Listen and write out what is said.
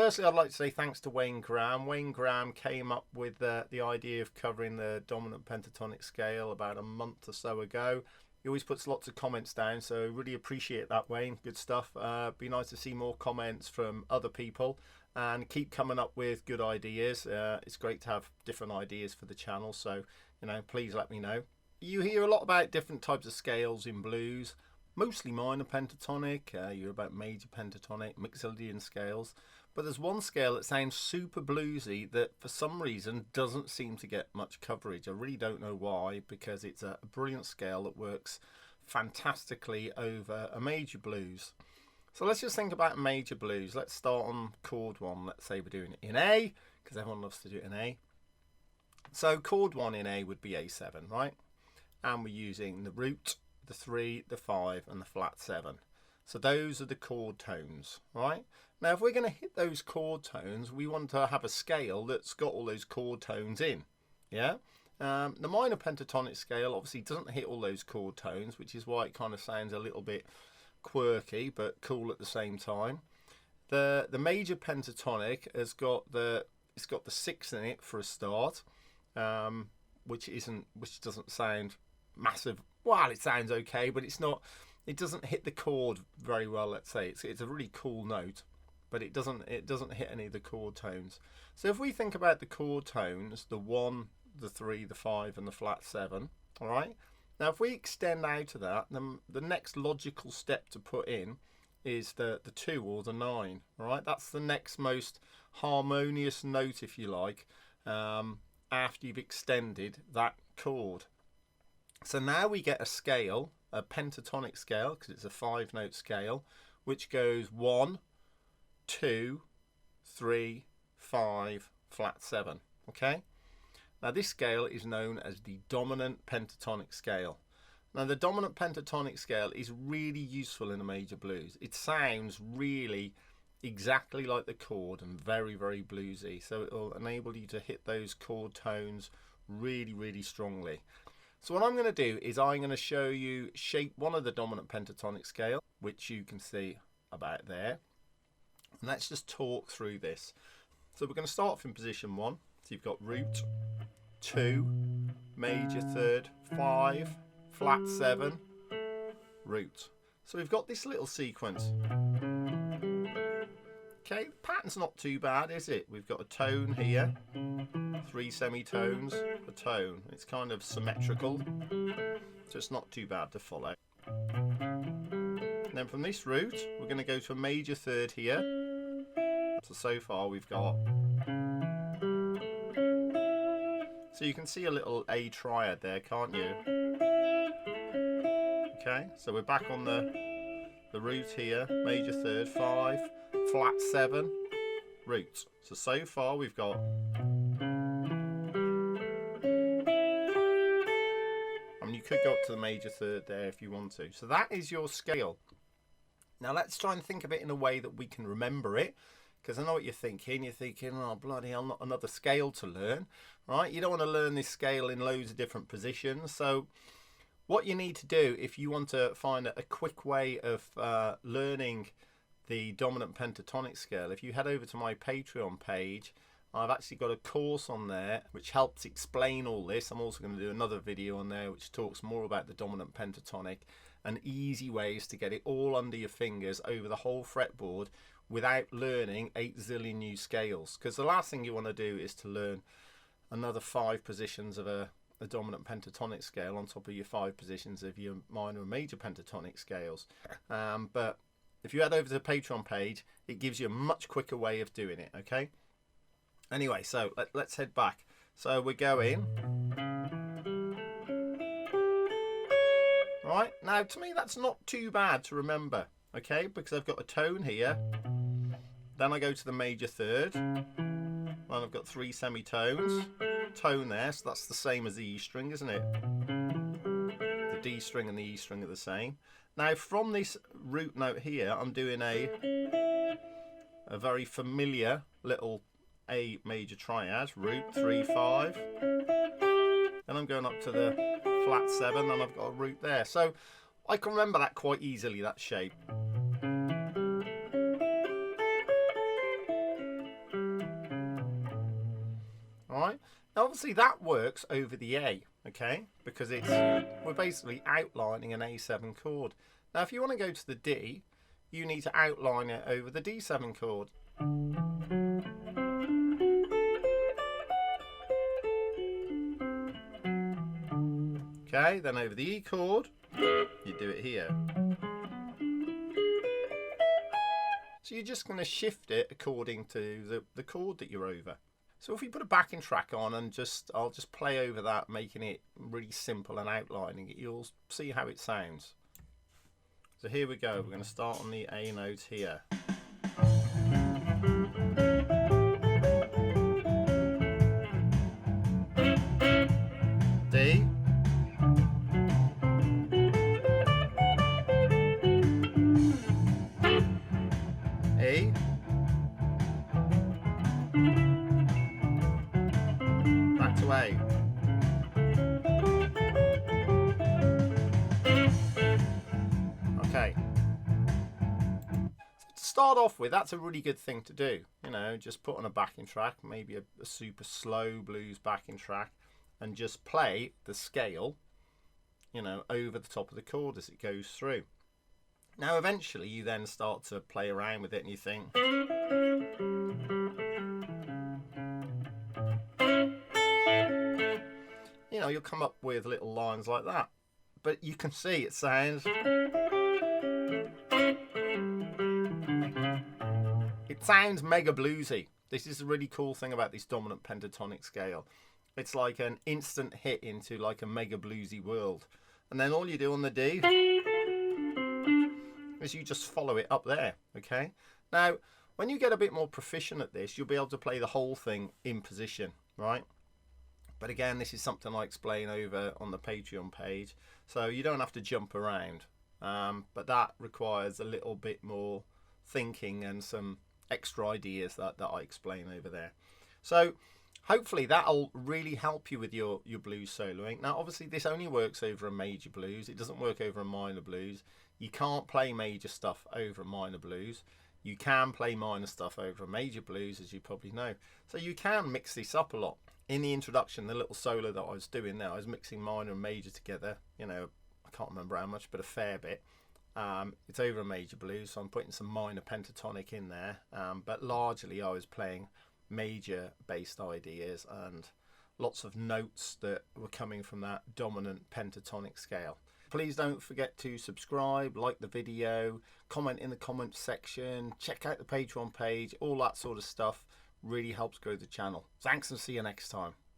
firstly, I'd like to say thanks to Wayne Graham. Wayne Graham came up with the idea of covering the dominant pentatonic scale about a month or so ago. He always puts lots of comments down, so really appreciate that, Wayne. Good stuff. Be nice to see more comments from other people, and keep coming up with good ideas. It's great to have different ideas for the channel, so please let me know. You hear a lot about different types of scales in blues, mostly minor pentatonic. You hear about major pentatonic, Mixolydian scales, but there's one scale that sounds super bluesy that for some reason doesn't seem to get much coverage. I really don't know why, because it's a brilliant scale that works fantastically over a major blues. So let's just think about major blues. Let's start on chord 1. Let's say we're doing it in A, because everyone loves to do it in A. So chord 1 in A would be A7, right? And we're using the root, the 3, the 5 and the flat 7. So those are the chord tones, right? Now if we're going to hit those chord tones, we want to have a scale that's got all those chord tones in. Yeah. The minor pentatonic scale obviously doesn't hit all those chord tones, which is why it kind of sounds a little bit quirky but cool at the same time. The major pentatonic has got the 6 in it for a start, which doesn't sound massive. Well, it sounds okay, but it doesn't hit the chord very well. Let's say it's a really cool note, but it doesn't hit any of the chord tones. So if we think about the chord tones, the 1, the 3, the 5 and the flat 7, all right? Now if we extend out of that, then the next logical step to put in is the 2 or the 9, all right? That's the next most harmonious note, if you like, after you've extended that chord. So now we get a scale, a pentatonic scale, because it's a 5-note scale, which goes 1, 2, 3, 5, flat 7. Okay. Now this scale is known as the dominant pentatonic scale. Now the dominant pentatonic scale is really useful in a major blues. It sounds really exactly like the chord and very, very bluesy. So it will enable you to hit those chord tones really, really strongly. So what I'm going to do is I'm going to show you shape 1 of the dominant pentatonic scale, which you can see about there. And let's just talk through this. So we're going to start off in position 1. So you've got root, 2, major 3rd, 5, flat 7, root. So we've got this little sequence. Okay, the pattern's not too bad, is it? We've got a tone here, 3 semitones, a tone. It's kind of symmetrical, so it's not too bad to follow. And then from this root, we're going to go to a major 3rd here. So far we've got... So you can see a little A triad there, can't you? Okay, so we're back on the root here, major 3rd, 5, flat 7, root. So far we've got... You could go up to the major 3rd there if you want to. So that is your scale. Now let's try and think of it in a way that we can remember it, because I know what you're thinking. You're thinking, oh bloody hell, not another scale to learn, right? You don't want to learn this scale in loads of different positions. So what you need to do if you want to find a quick way of learning the dominant pentatonic scale, if you head over to my Patreon page, I've actually got a course on there which helps explain all this. I'm also going to do another video on there which talks more about the dominant pentatonic and easy ways to get it all under your fingers over the whole fretboard without learning 8 zillion new scales. Because the last thing you want to do is to learn another 5 positions of a dominant pentatonic scale on top of your 5 positions of your minor and major pentatonic scales. But if you head over to the Patreon page, it gives you a much quicker way of doing it, okay? Anyway, so let's head back. So we're going... Right, now to me that's not too bad to remember, okay? Because I've got a tone here, then I go to the major 3rd, and I've got 3 semitones, tone there, so that's the same as the E string, isn't it? The D string and the E string are the same. Now from this root note here, I'm doing a very familiar little A major triad, root 3, 5, and I'm going up to the flat 7, and I've got a root there. So I can remember that quite easily, that shape. All right. Now, obviously, that works over the A, okay, because we're basically outlining an A7 chord. Now, if you want to go to the D, you need to outline it over the D7 chord. Okay, then over the E chord, you do it here. So you're just going to shift it according to the chord that you're over. So if we put a backing track on and I'll just play over that, making it really simple and outlining it, you'll see how it sounds. So here we go, we're going to start on the A note here. D. E. Back to A. Okay. To start off with, that's a really good thing to do. You know, just put on a backing track, maybe a super slow blues backing track, and just play the scale, you know, over the top of the chord as it goes through. Now, eventually, you then start to play around with it and you think, you know, you'll come up with little lines like that. But you can see it sounds... It sounds mega bluesy. This is a really cool thing about this dominant pentatonic scale. It's like an instant hit into like a mega bluesy world. And then all you do on the D is you just follow it up there, okay? Now, when you get a bit more proficient at this, you'll be able to play the whole thing in position, right? But again, this is something I explain over on the Patreon page, so you don't have to jump around. But that requires a little bit more thinking and some extra ideas that I explain over there. So hopefully that'll really help you with your blues soloing. Now, obviously, this only works over a major blues. It doesn't work over a minor blues. You can't play major stuff over a minor blues. You can play minor stuff over a major blues, as you probably know. So you can mix this up a lot. In the introduction, the little solo that I was doing there, I was mixing minor and major together. You know, I can't remember how much, but a fair bit. It's over a major blues, so I'm putting some minor pentatonic in there. But largely, I was playing major based ideas and lots of notes that were coming from that dominant pentatonic scale. Please don't forget to subscribe, like the video, comment in the comment section, check out the Patreon page, all that sort of stuff really helps grow the channel. Thanks and see you next time.